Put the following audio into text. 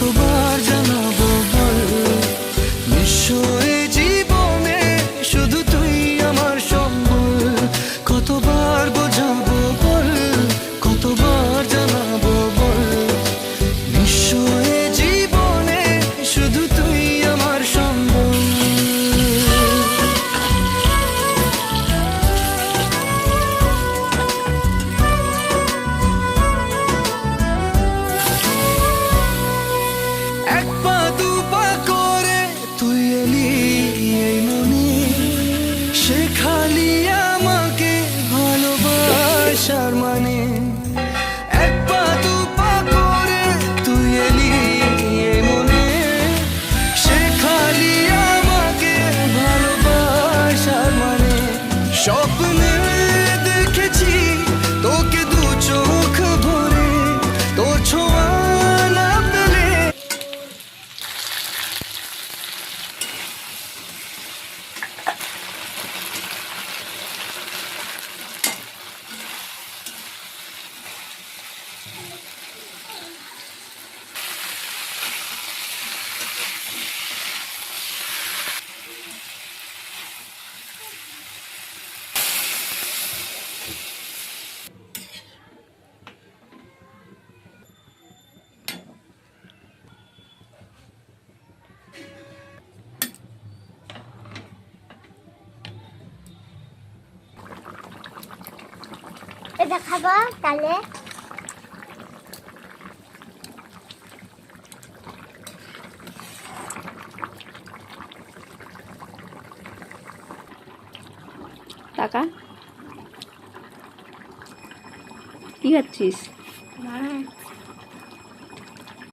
কতবার জানাবো বল, নিঃস্ব এ জীবনে শুধু তুই আমার সম্বল। কতবার বোঝাবো বল, কতবার জানাবো বল, নিঃস্ব এ জীবনে শুধু তুই আমার সম্বল। এক পা দু পা করে তুই এলি এই মনে, শেখালি আমাকে ভালোবাসার মানে। এক পা দু পা করে তুই এলি এই মনে, শেখালি আমাকে ভালোবাসার মানে। স্বপ্নে দেখেছি তোকে দু চোখ ভরে, তোর ছোঁয়া না পেলে। এটা খাবো তাহলে। টাকা কি খাচ্ছিস? মামা